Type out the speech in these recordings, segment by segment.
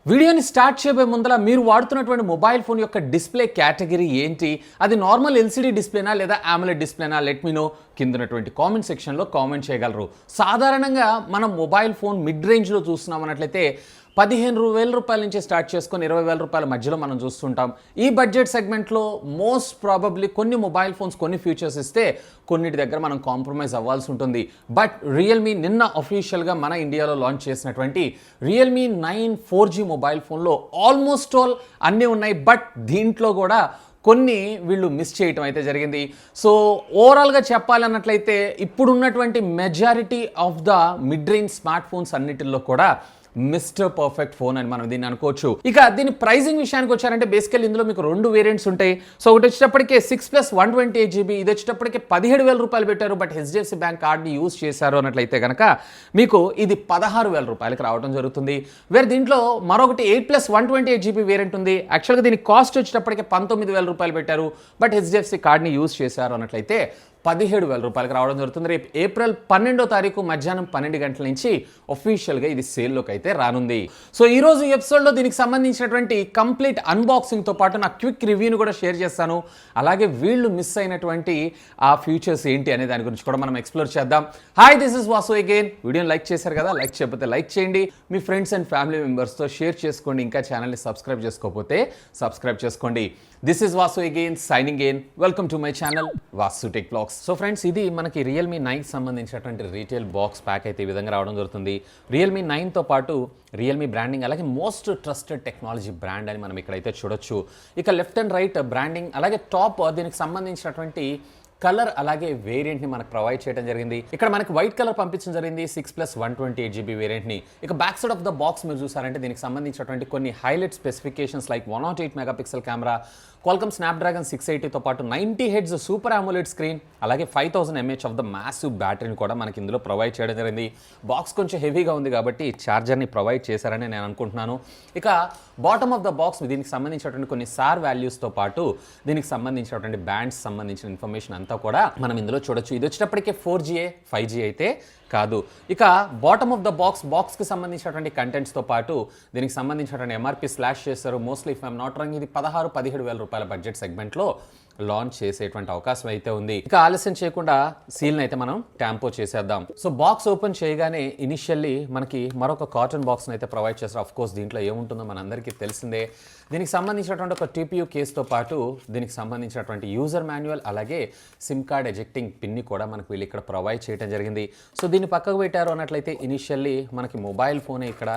వీడియోని స్టార్ట్ చేయబోయే ముందర మీరు వాడుతున్నటువంటి మొబైల్ ఫోన్ యొక్క డిస్ప్లే కేటగిరీ ఏంటి, అది నార్మల్ ఎల్సిడి డిస్ప్లేనా లేదా AMOLED డిస్ప్లేనా, లెట్ మీ నో కిందనటువంటి కామెంట్ సెక్షన్లో కామెంట్ చేయగలరు. సాధారణంగా మనం మొబైల్ ఫోన్ మిడ్ రేంజ్లో చూస్తున్నాం అన్నట్లయితే 15,000 రూపాయల నుంచి స్టార్ట్ చేసుకొని 20,000 రూపాయల మధ్యలో మనం చూస్తుంటాం. ఈ బడ్జెట్ సెగ్మెంట్లో మోస్ట్ ప్రాబబ్లీ కొన్ని మొబైల్ ఫోన్స్ కొన్ని ఫీచర్స్ ఇస్తే కొన్నిటి దగ్గర మనం కాంప్రమైజ్ అవ్వాల్సి ఉంటుంది. బట్ రియల్మీ నిన్న అఫీషియల్గా మన ఇండియాలో లాంచ్ చేసినటువంటి రియల్మీ 9 4G మొబైల్ ఫోన్లో ఆల్మోస్ట్ ఆల్ అన్నీ ఉన్నాయి. బట్ దీంట్లో కూడా కొన్ని వీళ్ళు మిస్ చేయటం అయితే జరిగింది. సో ఓవరాల్గా చెప్పాలన్నట్లయితే ఇప్పుడున్నటువంటి majority of the mid range smart phones అన్నిటిలో కూడా మిస్టర్ పర్ఫెక్ట్ ఫోన్ అని మనం దీన్ని అనుకోవచ్చు. ఇక దీని ప్రైజింగ్ విషయానికి వచ్చారంటే బేసికల్ ఇందులో మీకు 2 వేరియంట్స్ ఉంటాయి. సో ఒకటి వచ్చేటప్పటికే 6+128GB, ఇది వచ్చేటప్పటికే 17,000 రూపాయలు పెట్టారు. బట్ HDFC బ్యాంక్ కార్డ్ని యూజ్ చేశారు అన్నట్లయితే కనుక మీకు ఇది 16,000 రూపాయలకి రావడం జరుగుతుంది. వేరే దీంట్లో మరొకటి 8+128GB వేరియంట్ ఉంది. యాక్చువల్గా దీని కాస్ట్ వచ్చేటప్పటికే 19,000 రూపాయలు పెట్టారు. బట్ HDFC కార్డ్ని యూజ్ చేశారు అన్నట్లయితే 17,000 రూపాయలకు రావడం జరుగుతుంది. రేపు ఏప్రిల్ 12వ తారీఖు మధ్యాహ్నం 12 గంటల నుంచి అఫీషియల్గా ఇది సేల్లోకి అయితే రానుంది. సో ఈ రోజు ఎపిసోడ్లో దీనికి సంబంధించినటువంటి కంప్లీట్ అన్బాక్సింగ్తో పాటు నా క్విక్ రివ్యూని కూడా షేర్ చేస్తాను. అలాగే వీళ్ళు మిస్ అయినటువంటి ఆ ఫీచర్స్ ఏంటి అనే దాని గురించి కూడా మనం ఎక్స్ప్లోర్ చేద్దాం. Hi, this is Vasu again. వీడియోని లైక్ చేశారు కదా, లైక్ చేయకపోతే లైక్ చేయండి, మీ ఫ్రెండ్స్ అండ్ ఫ్యామిలీ మెంబర్స్తో షేర్ చేసుకోండి. ఇంకా ఛానల్ని సబ్స్క్రైబ్ చేసుకోకపోతే సబ్స్క్రైబ్ చేసుకోండి. This is Vasu again signing in. Welcome to my channel VaasuTechvlogs. So friends, ఇది మనకి రియల్మీ 9 సంబంధించినటువంటి రీటైల్ బాక్స్ ప్యాక్ అయితే ఈ విధంగా రావడం జరుగుతుంది. రియల్మీ 9తో పాటు రియల్మీ బ్రాండింగ్, అలాగే మోస్ట్ ట్రస్టెడ్ టెక్నాలజీ బ్రాండ్ అని మనం ఇక్కడైతే చూడొచ్చు. ఇక లెఫ్ట్ అండ్ రైట్ బ్రాండింగ్, అలాగే టాప్ దీనికి సంబంధించినటువంటి కలర్ అలాగే వేరియంట్ని మనకు ప్రొవైడ్ చేయడం జరిగింది. ఇక్కడ మనకి వైట్ కలర్ పంపించడం జరిగింది 6+128GB వేరియంట్ని. ఇక back side of the box మీరు చూసారంటే దీనికి సంబంధించినటువంటి కొన్ని highlight specifications like 108 megapixel camera, Qualcomm Snapdragon 680తో పాటు 90Hz సూపర్ AMOLED స్క్రీన్, అలాగే 5000 mAh ఆఫ్ ద మ్యాసివ్ బ్యాటరీని కూడా మనకి ఇందులో ప్రొవైడ్ చేయడం జరిగింది. బాక్స్ కొంచెం హెవీగా ఉంది కాబట్టి ఛార్జర్ని ప్రొవైడ్ చేశారని నేను అనుకుంటున్నాను. ఇక బాటమ్ ఆఫ్ ద బాక్స్ దీనికి సంబంధించినటువంటి కొన్ని సార్ వాల్యూస్తో పాటు దీనికి సంబంధించినటువంటి బ్యాండ్స్ సంబంధించిన ఇన్ఫర్మేషన్ అంతా కూడా మనం ఇందులో చూడొచ్చు. ఇది వచ్చేటప్పటికే 4G 5G అయితే కాదు. ఇక బాటమ్ ఆఫ్ ద బాక్స్కి సంబంధించినటువంటి కంటెంట్స్తో పాటు దీనికి సంబంధించినటువంటి MRP స్లాష్ చేస్తారు. Mostly if I'm not wrong ఇది 16,000-17,000 రూపాయల బడ్జెట్ సెగ్మెంట్లో లాంచ్ చేసేటువంటి అవకాశం అయితే ఉంది. ఇక ఆలస్యం చేయకుండా సీల్ని అయితే మనం ట్యాంపో చేసేద్దాం. సో బాక్స్ ఓపెన్ చేయగానే ఇనిషియల్లీ మనకి మరొక కాటన్ బాక్స్ని అయితే ప్రొవైడ్ చేస్తారు. ఆఫ్ కోర్స్ దీంట్లో ఏముంటుందో మనందరికీ తెలిసిందే. దీనికి సంబంధించినటువంటి ఒక TPU కేస్తో పాటు దీనికి సంబంధించినటువంటి యూజర్ మాన్యువల్, అలాగే సిమ్ కార్డ్ ఎజెక్టింగ్ పిన్ని కూడా మనకు వీళ్ళు ఇక్కడ ప్రొవైడ్ చేయడం జరిగింది. సో దీన్ని పక్కకు పెట్టారు అన్నట్లయితే ఇనిషియల్లీ మనకి మొబైల్ ఫోనే ఇక్కడ.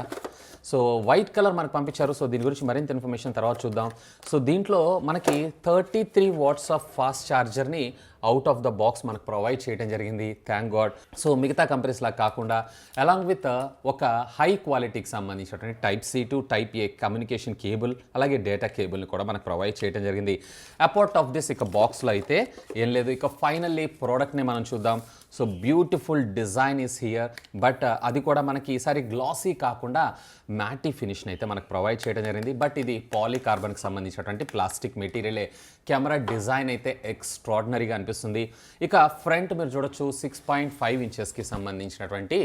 సో వైట్ కలర్ మనకు పంపించారు. సో దీని గురించి మరింత ఇన్ఫర్మేషన్ తర్వాత చూద్దాం. సో దీంట్లో మనకి 33 వాట్స్ ఆఫ్ ఫాస్ట్ ఛార్జర్ని అవుట్ ఆఫ్ ద బాక్స్ మనకు ప్రొవైడ్ చేయడం జరిగింది. Thank God. సో మిగతా కంపెనీస్ లాగా కాకుండా అలాంగ్ విత్ ఒక హై క్వాలిటీకి సంబంధించినటువంటి Type-C to Type-A communication cable, అలాగే డేటా కేబుల్ని కూడా మనకు ప్రొవైడ్ చేయడం జరిగింది. అపార్ట్ ఆఫ్ దిస్ ఇక బాక్స్లో అయితే ఏం లేదు. ఇక ఫైనల్లీ ప్రోడక్ట్ని మనం చూద్దాం. So beautiful design is here. But అది కూడా మనకి ఈసారి గ్లాసీ కాకుండా మ్యాటీ ఫినిష్ని అయితే మనకు ప్రొవైడ్ చేయడం జరిగింది. బట్ ఇది పాలీకార్బన్కి సంబంధించినటువంటి ప్లాస్టిక్ మెటీరియలే. కెమెరా డిజైన్ అయితే ఎక్స్ట్రాడినరీగా అనిపిస్తుంది. ఇక ఫ్రంట్ మీరు చూడొచ్చు 6.5 ఇంచెస్కి సంబంధించినటువంటి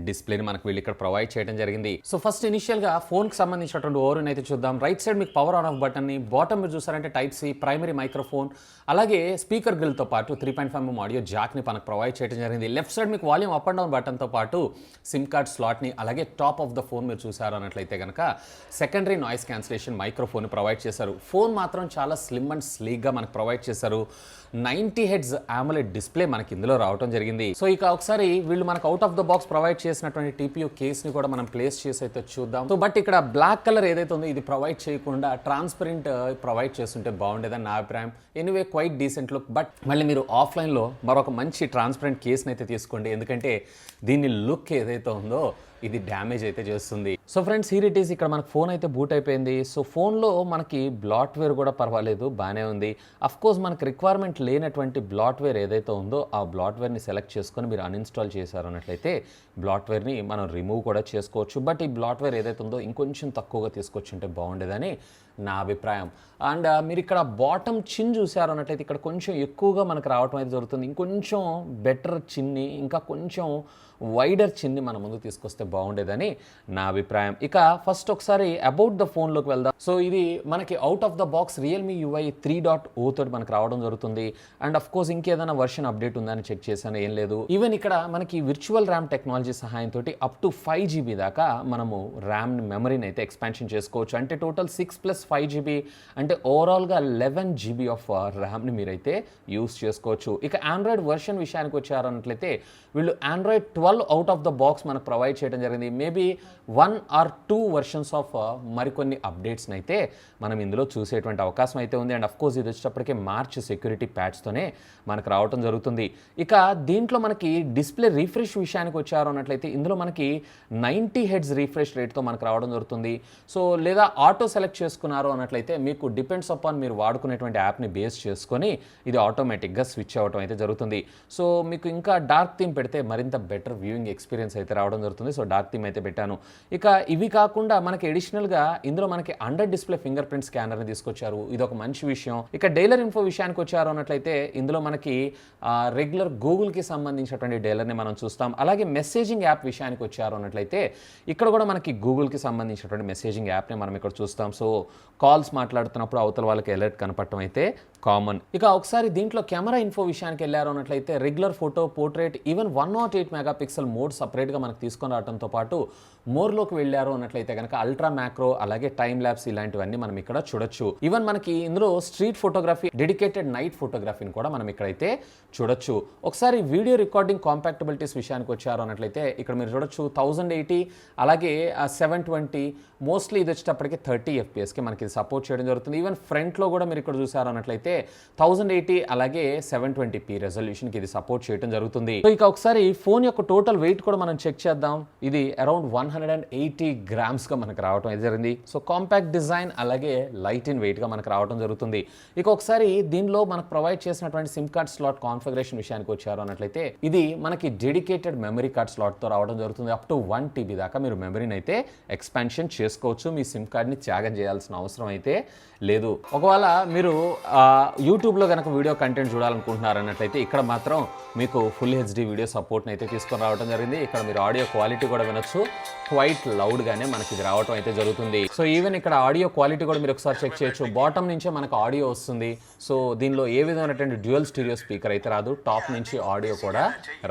డిస్ప్లేని మనకు వీళ్ళు ఇక్కడ ప్రొవైడ్ చేయడం జరిగింది. సో ఫస్ట్ ఇనిషియల్గా ఫోన్కి సంబంధించినటువంటి ఓవర్ని అయితే చూద్దాం. రైట్ సైడ్ మీకు పవర్ ఆన్ ఆఫ్ బటన్ని, బాటమ్ మీరు చూసారంటే Type-C ప్రైమరీ మైక్రోఫోన్, అలాగే స్పీకర్ గ్రిల్తో పాటు 3.5mm ఆడియో జాక్ని మనకు ప్రొవైడ్ చేయడం జరిగింది. లెఫ్ట్ సైడ్ మీకు వాల్యూమ్ అప్ అండ్ డౌన్ బటన్తో పాటు సిమ్ కార్డ్ స్లాట్ని, అలాగే టాప్ ఆఫ్ ద ఫోన్ మీరు చూసారు అన్నట్లయితే కనుక secondary noise cancellation microphone provide చేశారు. ఫోన్ మాత్రం చాలా స్లిమ్ అండ్ స్లీక్గా మనకు ప్రొవైడ్ చేశారు. 90Hz AMOLED డిస్ప్లే మనకి ఇందులో రావడం జరిగింది. సో ఇక ఒకసారి వీళ్ళు మనకు out of the box provide చేసినటువంటి TPU కేస్ని కూడా మనం ప్లేస్ చేసి అయితే చూద్దాం. సో బట్ ఇక్కడ బ్లాక్ కలర్ ఏదైతే ఉందో ఇది ప్రొవైడ్ చేయకుండా ట్రాన్స్పరెంట్ ప్రొవైడ్ చేస్తుంటే బాగుండేదని నా అభిప్రాయం. Anyway quite decent look. But మళ్ళీ మీరు ఆఫ్లైన్లో మరొక మంచి ట్రాన్స్పరెంట్ కేస్ని అయితే తీసుకోండి, ఎందుకంటే దీని లుక్ ఏదైతే ఉందో ఇది డ్యామేజ్ అయితే చేస్తుంది. So friends, here it is. ఇక్కడ మనకు ఫోన్ అయితే బూట్ అయిపోయింది. సో ఫోన్లో మనకి బ్లాట్వేర్ కూడా పర్వాలేదు, బాగానే ఉంది. అఫ్ కోర్స్ మనకి రిక్వైర్మెంట్ లేనటువంటి బ్లాట్వేర్ ఏదైతే ఉందో ఆ బ్లాట్వేర్ని సెలెక్ట్ చేసుకొని మీరు అన్ఇన్స్టాల్ చేశారు అన్నట్లయితే బ్లాట్వేర్ని మనం రిమూవ్ కూడా చేసుకోవచ్చు. బట్ ఈ బ్లాట్వేర్ ఏదైతే ఉందో ఇంకొంచెం తక్కువగా తీసుకొచ్చుంటే బాగుండేదని నా అభిప్రాయం. అండ్ మీరు ఇక్కడ బాటమ్ చిన్ చూసారు అన్నట్లయితే ఇక్కడ కొంచెం ఎక్కువగా మనకు రావటం అయితే జరుగుతుంది. ఇంకొంచెం బెటర్ చిన్ని, ఇంకా కొంచెం వైడర్ చిన్ని మన ముందు తీసుకొస్తే బాగుండేదని నా అభిప్రాయం. ఇక ఫస్ట్ ఒకసారి అబౌట్ ద ఫోన్లోకి వెళ్దాం. సో ఇది మనకి out of the box Realme UI 3.0 తోటి మనకు రావడం జరుగుతుంది. అండ్ అఫ్ కోర్స్ ఇంకేదైనా వర్షన్ అప్డేట్ ఉందని చెక్ చేశాను, ఏం లేదు. ఈవెన్ ఇక్కడ మనకి విర్చువల్ ర్యామ్ టెక్నాలజీ సహాయంతో అప్ టు 5GB దాకా మనము ర్యామ్ మెమరీని అయితే ఎక్స్పాన్షన్ చేసుకోవచ్చు. అంటే టోటల్ 6+5GB అంటే ఓవరాల్గా 11GB ఆఫ్ ర్యామ్ని మీరైతే యూస్ చేసుకోవచ్చు. ఇక ఆండ్రాయిడ్ వర్షన్ విషయానికి వచ్చారన్నట్లయితే వీళ్ళు Android 12 out of the box మనకు ప్రొవైడ్ చేయడం జరిగింది. మేబీ 1 or 2 వర్షన్స్ ఆఫ్ మరికొన్ని అప్డేట్స్ని అయితే మనం ఇందులో చూసేటువంటి అవకాశం అయితే ఉంది. అండ్ అఫ్ కోర్స్ ఇది వచ్చేటప్పటికే మార్చ్ సెక్యూరిటీ ప్యాచ్తోనే మనకు రావడం జరుగుతుంది. ఇక దీంట్లో మనకి డిస్ప్లే రీఫ్రెష్ విషయానికి వచ్చారు అన్నట్లయితే ఇందులో మనకి 90 Hz రీఫ్రెష్ రేట్తో మనకు రావడం జరుగుతుంది. సో లేదా ఆటో సెలెక్ట్ చేసుకున్నారు అన్నట్లయితే మీకు డిపెండ్స్ అపాన్ మీరు వాడుకునేటువంటి యాప్ని బేస్ చేసుకొని ఇది ఆటోమేటిక్గా స్విచ్ అవ్వడం అయితే జరుగుతుంది. సో మీకు ఇంకా డార్క్ థీమ్ పెడితే మరింత బెటర్ వ్యూయింగ్ ఎక్స్పీరియన్స్ అయితే రావడం జరుగుతుంది. సో డార్క్ థీమ్ అయితే పెట్టాను. ఇక ఇవి కాకుండా మనకి అడిషనల్గా ఇందులో మనకి అండర్ డిస్ప్లే ఫింగర్ ప్రింట్ స్కానర్ని తీసుకొచ్చారు. ఇది ఒక మంచి విషయం. ఇక డైలర్ ఇన్ఫో విషయానికి వచ్చారు అన్నట్లయితే ఇందులో మనకి రెగ్యులర్ గూగుల్కి సంబంధించినటువంటి డైలర్ని మనం చూస్తాం. అలాగే మెసేజింగ్ యాప్ విషయానికి వచ్చారు అన్నట్లయితే ఇక్కడ కూడా మనకి గూగుల్కి సంబంధించినటువంటి మెసేజింగ్ యాప్ని మనం ఇక్కడ చూస్తాం. సో కాల్స్ మాట్లాడుతున్నప్పుడు అవతల వాళ్ళకి అలర్ట్ కనపడటం అయితే కామన్. ఇక ఒకసారి దీంట్లో కెమెరా ఇన్ఫో విషయానికి వెళ్ళారు అన్నట్లయితే regular photo, portrait, even 108 megapixel mode సపరేట్గా మనకు తీసుకొని రావడంతో పాటు మోర్లోకి వెళ్ళారు అన్నట్లయితే కనుక అల్ట్రా మ్యాక్రో అలాగే టైమ్ ల్యాబ్స్ ఇలాంటివన్నీ మనం ఇక్కడ చూడొచ్చు. ఈవెన్ మనకి ఇందులో స్ట్రీట్ ఫోటోగ్రఫీ, డెడికేటెడ్ నైట్ ఫోటోగ్రఫీని కూడా మనం ఇక్కడైతే చూడొచ్చు. ఒకసారి వీడియో రికార్డింగ్ కాంపాక్టబిలిటీస్ విషయానికి వచ్చారు అన్నట్లయితే ఇక్కడ మీరు చూడొచ్చు 1080 అలాగే 720, మోస్ట్లీ ఇది వచ్చేటప్పటికి 30 FPSకి మనకి ఇది సపోర్ట్ చేయడం జరుగుతుంది. ఈవెన్ ఫ్రంట్లో కూడా మీరు ఇక్కడ చూసారు అన్నట్లయితే 1080 అలాగే 720p రెజల్యూషన్కి ఇది సపోర్ట్ చేయడం జరుగుతుంది. సో ఇక ఒకసారి ఫోన్ యొక్క టోటల్ వెయిట్ కూడా మనం చెక్ చేద్దాం. ఇది అరౌండ్ 180 గ్రామ్స్గా మనకు రావడం అయితే జరిగింది. సో కాంపాక్ట్ డిజైన్ అలాగే లైట్ ఇన్ వెయిట్గా మనకు రావడం జరుగుతుంది. ఇక ఒకసారి దీనిలో మనకు ప్రొవైడ్ చేసినటువంటి సిమ్ కార్డ్ స్లాట్ కాన్ఫిగరేషన్ విషయానికి వచ్చారు అన్నట్లయితే ఇది మనకి డెడికేటెడ్ మెమరీ కార్డ్ స్లాట్తో రావడం జరుగుతుంది. అప్ టు 1TB దాకా మీరు మెమరీని అయితే ఎక్స్పాన్షన్ చేసుకోవచ్చు. మీ సిమ్ కార్డ్ని త్యాగం చేయాల్సిన అవసరం అయితే లేదు. ఒకవేళ మీరు యూట్యూబ్లో కనుక వీడియో కంటెంట్ చూడాలనుకుంటున్నారు అన్నట్లయితే ఇక్కడ మాత్రం మీకు ఫుల్ HD వీడియో సపోర్ట్ని అయితే తీసుకొని రావడం జరిగింది. ఇక్కడ మీరు ఆడియో క్వాలిటీ కూడా వినొచ్చు. క్వైట్ లౌడ్గానే మనకి ఇది రావడం అయితే జరుగుతుంది. సో ఈవెన్ ఇక్కడ ఆడియో క్వాలిటీ కూడా మీరు ఒకసారి చెక్ చేయొచ్చు. బాటమ్ నుంచే మనకు ఆడియో వస్తుంది. సో దీనిలో ఏ విధమైనటువంటి డ్యూయల్ స్టీరియో స్పీకర్ అయితే రాదు. టాప్ నుంచి ఆడియో కూడా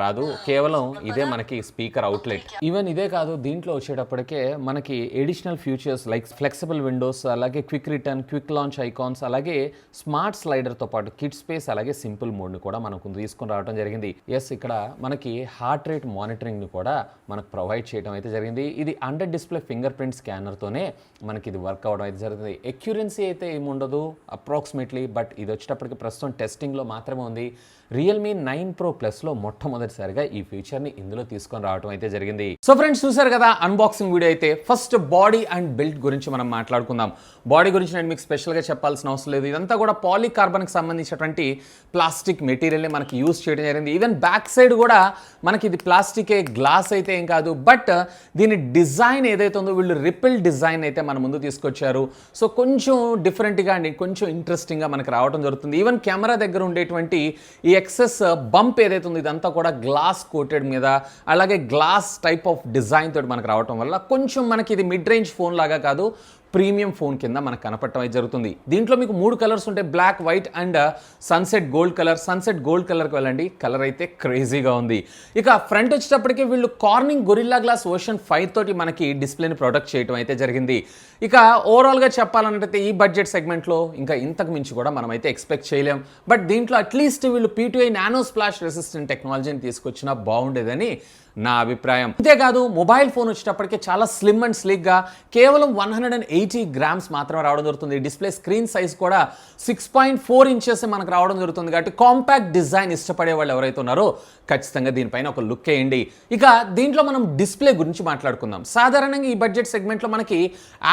రాదు. కేవలం ఇదే మనకి స్పీకర్ అవుట్లెట్. ఈవెన్ ఇదే కాదు, దీంట్లో వచ్చేటప్పటికే మనకి additional features like flexible windows, అలాగే quick return, quick launch icons, అలాగే స్మార్ట్ స్లైడర్తో పాటు కిడ్ స్పేస్ అలాగే సింపుల్ మోడ్ని కూడా మనకు తీసుకొని రావడం జరిగింది. ఎస్, ఇక్కడ మనకి హార్ట్ రేట్ మానిటరింగ్ని కూడా మనకు ప్రొవైడ్ చేయడం అయితే జరిగింది. ఇది అండర్ డిస్ప్లే ఫింగర్ ప్రింట్ స్కానర్తోనే మనకి ఇది వర్క్ అవ్వడం అయితే జరుగుతుంది. ఎక్యురెన్సీ అయితే ఏముండదు అప్రాక్సిమేట్లీ, బట్ ఇది వచ్చేటప్పటికి ప్రస్తుతం టెస్టింగ్లో మాత్రమే ఉంది. రియల్మీ 9 Pro Plusలో మొట్టమొదటిసారిగా ఈ ఫీచర్ని ఇందులో తీసుకొని రావడం అయితే జరిగింది. సో ఫ్రెండ్స్, చూసారు కదా అన్బాక్సింగ్ వీడియో అయితే. ఫస్ట్ బాడీ అండ్ బిల్డ్ గురించి మనం మాట్లాడుకుందాం. బాడీ గురించి నేను మీకు స్పెషల్గా చెప్పాల్సిన అవసరం లేదు. ఇదంతా కూడా పాలీకార్బన్కి సంబంధించినటువంటి ప్లాస్టిక్ మెటీరియల్ని మనకి యూజ్ చేయడం జరిగింది. ఈవెన్ బ్యాక్ సైడ్ కూడా మనకి ఇది ప్లాస్టికే, గ్లాస్ అయితే ఏం కాదు. బట్ దీని డిజైన్ ఏదైతే ఉందో వీళ్ళు రిపిల్ డిజైన్ అయితే మన ముందు తీసుకొచ్చారు. సో కొంచెం డిఫరెంట్గా అండి, కొంచెం ఇంట్రెస్టింగ్గా మనకి రావడం జరుగుతుంది. ఈవెన్ కెమెరా దగ్గర ఉండేటువంటి ఈ ఎక్సెస్ బంప్ ఏదైతే ఉందో ఇదంతా కూడా గ్లాస్ కోటెడ్ మీద అలాగే గ్లాస్ టైప్ ఆఫ్ డిజైన్ తోటి మనకు రావడం వల్ల కొంచెం మనకి ఇది మిడ్ రేంజ్ ఫోన్ లాగా కాదు, ప్రీమియం ఫోన్ కింద మనకు కనపడటం అయితే జరుగుతుంది. దీంట్లో మీకు 3 కలర్స్ ఉంటాయి, black, white and sunset gold colour. Sunset gold కలర్కి వెళ్ళండి, కలర్ అయితే క్రేజీగా ఉంది. ఇక ఫ్రంట్ వచ్చేటప్పటికి వీళ్ళు కార్నింగ్ గొరిల్లా గ్లాస్ వర్షన్ 5 తోటి మనకి డిస్ప్లేని ప్రొడక్ట్ చేయడం అయితే జరిగింది. ఇక ఓవరాల్గా చెప్పాలంటే ఈ బడ్జెట్ సెగ్మెంట్లో ఇంకా ఇంతకు మించి కూడా మనమైతే ఎక్స్పెక్ట్ చేయలేం. బట్ దీంట్లో అట్లీస్ట్ వీళ్ళు P2i నానో స్ప్లాష్ రెసిస్టెంట్ టెక్నాలజీని తీసుకొచ్చినా బాగుండేదని నా అభిప్రాయం. అంతేకాదు మొబైల్ ఫోన్ వచ్చేటప్పటికి చాలా స్లిమ్ అండ్ స్లిక్గా కేవలం 180 గ్రామ్స్ మాత్రమే రావడం జరుగుతుంది. డిస్ప్లే స్క్రీన్ సైజ్ కూడా 6.4 ఇంచెస్ మనకు రావడం జరుగుతుంది. కాబట్టి కాంపాక్ట్ డిజైన్ ఇష్టపడే వాళ్ళు ఎవరైతే ఉన్నారో ఖచ్చితంగా దీనిపైన ఒక లుక్ వేయండి. ఇక దీంట్లో మనం డిస్ప్లే గురించి మాట్లాడుకుందాం. సాధారణంగా ఈ బడ్జెట్ సెగ్మెంట్లో మనకి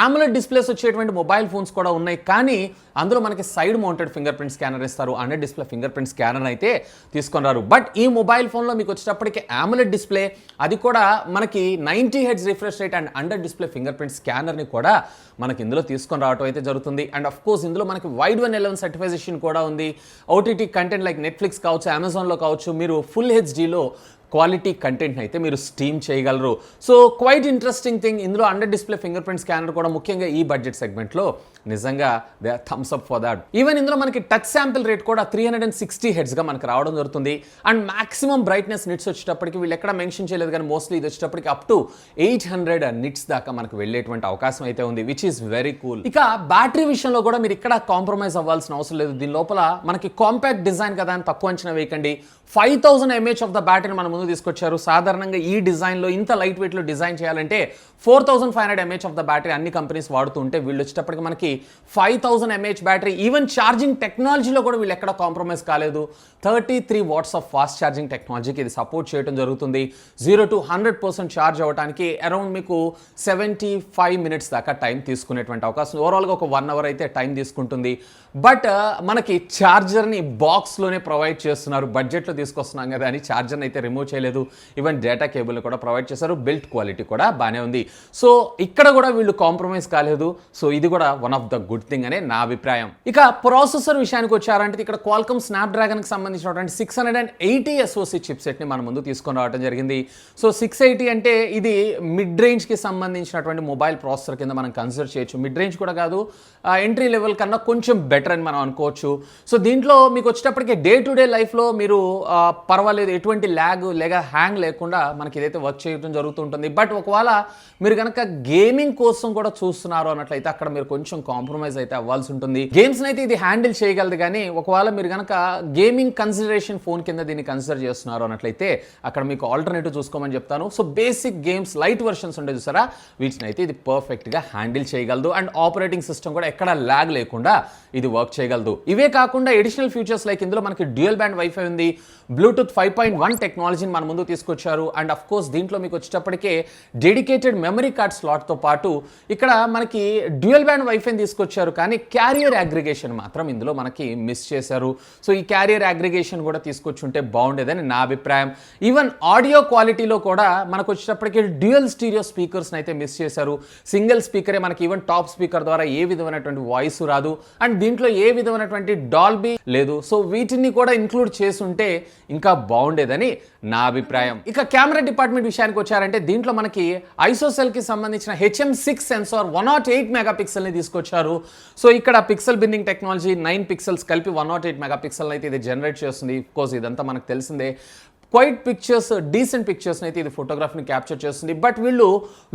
AMOLED డిస్ప్లేస్ వచ్చేటువంటి మొబైల్ ఫోన్స్ కూడా ఉన్నాయి. కానీ అందులో మనకి side mounted fingerprint scanner ఇస్తారు, under display fingerprint scanner అయితే తీసుకున్నారు. బట్ ఈ మొబైల్ ఫోన్లో మీకు వచ్చేటప్పటికి AMOLED డిస్ప్లే, అది కూడా మనకి 90 Hz refresh rate and under display fingerprint స్కానర్ని కూడా మనకి ఇందులో తీసుకొని రావడం అయితే జరుగుతుంది. అండ్ ఆఫ్ కోర్స్ ఇందులో మనకి వైడ్ 111 సర్టిఫికేషన్ కూడా ఉంది. OTT కంటెంట్ లైక్ నెట్ఫ్లిక్స్ కావచ్చు, అమెజాన్లో కావచ్చు, మీరు ఫుల్ హెచ్డీలో క్వాలిటీ కంటెంట్ని అయితే మీరు స్ట్రీమ్ చేయగలరు. సో క్వైట్ ఇంట్రెస్టింగ్ థింగ్, ఇందులో under display fingerprint scanner కూడా ముఖ్యంగా ఈ బడ్జెట్ సెగ్మెంట్లో నిజంగా they thumbs up for that. Even ఇందులో మనకి టచ్ శాంపిల్ రేట్ కూడా 360 హెడ్స్గా మనకు రావడం జరుగుతుంది. అండ్ మాక్సిమం బ్రైట్నెస్ నిట్స్ వచ్చేటప్పటికి వీళ్ళు ఎక్కడ మెన్షన్ చేయలేదు, కానీ మోస్ట్లీ ఇది వచ్చేటప్పటికి అప్ టు 800 నిట్స్ దాకా మనకు వెళ్ళేటువంటి అవకాశం అయితే ఉంది, విచ్ ఈస్ వెరీ కూల్. ఇక బ్యాటరీ విషయంలో కూడా మీరు ఇక్కడ కాంప్రమైజ్ అవ్వాల్సిన అవసరం లేదు. దీని లోపల మనకి కాంపాక్ట్ డిజైన్ కదా అని తక్కువ అంచనా వేయకండి. 5000 mAh ఆఫ్ ద బ్యాటరీని మన ముందు తీసుకొచ్చారు. సాధారణంగా ఈ డిజైన్లో ఇంత లైట్ వెయిట్లో డిజైన్ చేయాలంటే 4500 mAh ఆఫ్ ద బ్యాటరీ అన్ని కంపెనీస్ వాడుతూ ఉంటే వీళ్ళు వచ్చేటప్పటికి మనకి 5000 mAh బ్యాటరీ. ఈవెన్ ఛార్జింగ్ టెక్నాలజీలో కూడా వీళ్ళు ఎక్కడ కాంప్రమైజ్ కాలేదు. 33 వాట్స్ ఆఫ్ ఫాస్ట్ ఛార్జింగ్ టెక్నాలజీకి ఇది సపోర్ట్ చేయడం జరుగుతుంది. 0 to 100% ఛార్జ్ అవ్వడానికి అరౌండ్ మీకు 75 minutes దాకా టైం తీసుకునేటువంటి అవకాశం. ఓవరాల్గా ఒక 1 hour అయితే టైం తీసుకుంటుంది. బట్ మనకి ఛార్జర్ని బాక్స్లోనే ప్రొవైడ్ చేస్తున్నారు. బడ్జెట్లో తీసుకొస్తున్నాం కదా అని ఛార్జర్ని అయితే రిమూవ్ చేయలేదు. ఈవెన్ డేటా కేబుల్ని కూడా ప్రొవైడ్ చేశారు. బిల్ట్ క్వాలిటీ కూడా బాగానే ఉంది. సో ఇక్కడ కూడా వీళ్ళు కాంప్రమైజ్ కాలేదు. సో ఇది కూడా one of the good thing అనే నా అభిప్రాయం. ఇక ప్రాసెసర్ విషయానికి వచ్చారంటే ఇక్కడ క్వాల్కమ్ స్నాప్డ్రాగన్కి సంబంధించినటువంటి 680 SoC చిప్సెట్ని మన ముందు తీసుకొని రావడం జరిగింది. సో 680 అంటే ఇది మిడ్ రేంజ్కి సంబంధించినటువంటి మొబైల్ ప్రాసెసర్ కింద మనం కన్సిడర్ చేయొచ్చు. మిడ్ రేంజ్ కూడా కాదు, ఎంట్రీ లెవెల్ కన్నా కొంచెం బెటర్ అని మనం అనుకోవచ్చు. సో దీంట్లో మీకు వచ్చేటప్పటికి డే టు డే లైఫ్లో మీరు పర్వాలేదు, ఎటువంటి ల్యాగ్ లేక హ్యాంగ్ లేకుండా మనకి ఇదైతే వర్క్ చేయడం జరుగుతుంటుంది. బట్ ఒకవేళ మీరు కనుక గేమింగ్ కోసం కూడా చూస్తున్నారు అన్నట్లయితే అక్కడ మీరు కొంచెం కాంప్రమైజ్ అయితే అవ్వాల్సి ఉంటుంది. గేమ్స్ని అయితే ఇది హ్యాండిల్ చేయగలదు, కానీ ఒకవేళ మీరు కనుక గేమింగ్ కన్సిడరేషన్ ఫోన్ కింద దీన్ని కన్సిడర్ చేస్తున్నారు అన్నట్లయితే అక్కడ మీకు ఆల్టర్నేటివ్ చూసుకోమని చెప్తాను. So basic games light versions ఉండే చూసారా, వీటిని అయితే ఇది పర్ఫెక్ట్గా హ్యాండిల్ చేయగలదు. అండ్ ఆపరేటింగ్ సిస్టమ్ కూడా ఎక్కడ ల్యాగ్ లేకుండా ఇది వర్క్ చేయగలదు. ఇవే కాకుండా ఎడిషనల్ ఫీచర్స్ లైక్ ఇందులో మనకి డ్యూయల్ బ్యాండ్ వైఫై ఉంది, బ్లూటూత్ 5.1 టెక్నాలజీని మన ముందు తీసుకొచ్చారు. అండ్ అఫ్ కోర్స్ దీంట్లో మీకు వచ్చేటప్పటికే డెడికేటెడ్ మెమరీ కార్డ్ స్లాట్తో పాటు ఇక్కడ మనకి డ్యూయల్ బ్యాండ్ వైఫైని తీసుకొచ్చారు, కానీ క్యారియర్ అగ్రిగేషన్ మాత్రం ఇందులో మనకి మిస్ చేశారు. సో ఈ క్యారియర్ అగ్రిగేషన్ కూడా తీసుకొచ్చుంటే బాగుండేదని నా అభిప్రాయం. ఈవెన్ ఆడియో క్వాలిటీలో కూడా మనకు వచ్చేటప్పటికి డ్యూయల్ స్టీరియో స్పీకర్స్ని అయితే మిస్ చేశారు. సింగిల్ స్పీకరే మనకి ఈవెన్ టాప్ స్పీకర్ ద్వారా ఏ విధమైనటువంటి వాయిస్ రాదు. అండ్ దీంట్లో ఏ విధమైనటువంటి డాల్బీ లేదు. సో వీటిని కూడా ఇంక్లూడ్ చేసుంటే ఇంకా బాగుండేదని నా అభిప్రాయం. ఇక కెమెరా డిపార్ట్మెంట్ విషయానికి వచ్చారంటే దీంట్లో మనకి ఐసోసెల్కి సంబంధించిన HM6 సెన్సార్ 108 మెగాపిక్సెల్ని తీసుకొచ్చారు. సో ఇక్కడ పిక్సెల్ బిన్నింగ్ టెక్నాలజీ 9 పిక్సెల్స్ కలిపి 108 మెగాపిక్సెల్ అయితే ఇది జనరేట్ చేస్తుంది. కోర్స్ ఇదంతా మనకు తెలిసిందే. క్వైట్ పిక్చర్స్, డీసెంట్ పిక్చర్స్ని అయితే ఇది ఫోటోగ్రఫీని క్యాప్చర్ చేస్తుంది. బట్ వీళ్ళు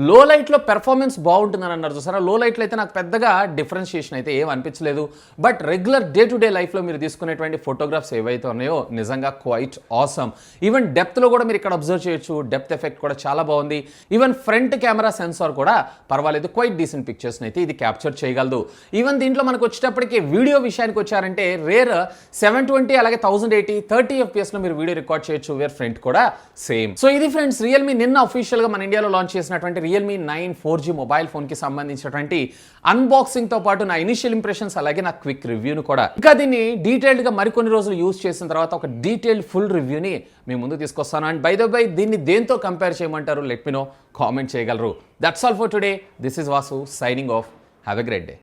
లో లైట్లో పెర్ఫార్మెన్స్ బాగుంటుందని అన్నారు చూసారా. లో లైట్లో అయితే నాకు పెద్దగా డిఫరెన్షియేషన్ అయితే ఏం అనిపించలేదు. But regular day to day లైఫ్లో మీరు తీసుకునేటువంటి ఫోటోగ్రాఫ్స్ ఏవైతే ఉన్నాయో నిజంగా క్వైట్ ఆసమ్. ఈవెన్ డెప్త్లో కూడా మీరు ఇక్కడ అబ్జర్వ్ చేయొచ్చు, డెప్త్ ఎఫెక్ట్ కూడా చాలా బాగుంది. ఈవెన్ ఫ్రంట్ కెమెరా సెన్సార్ కూడా పర్వాలేదు, క్వైట్ డీసెంట్ పిక్చర్స్ని అయితే ఇది క్యాప్చర్ చేయగలదు. ఈవెన్ దీంట్లో మనకు వచ్చేటప్పటికి వీడియో విషయానికి వచ్చారంటే రేర్ 720 అలాగే 1080 30 FPS మీరు వీడియో రికార్డ్ చేయొచ్చు. ఫ్రంట్ కూడా సేమ్. సో ఇది ఫ్రెండ్స్ రియల్మీ నిన్న అఫీషియల్ గా మన ఇండియాలో లాంచ్ చేసినటువంటి రియల్మీ 9 4G మొబైల్ ఫోన్ కి సంబంధించినటువంటి అన్బాక్సింగ్ తో పాటు నా ఇనిషియల్ ఇంప్రెషన్స్ అలాగే నా క్విక్ రివ్యూను కూడా. ఇంకా దీన్ని డీటెయిల్డ్ గా మరికొన్ని రోజులు యూజ్ చేసిన తర్వాత ఒక డీటెయిల్డ్ ఫుల్ రివ్యూని మీ ముందు తీసుకొస్తాను. అండ్ బై ద బై దీన్ని దేంతో కంపేర్ చేయమంటారు లెట్ మీ నో, కామెంట్ చేయగలరు. That's all for today. This is Vasu signing off. Have a great day.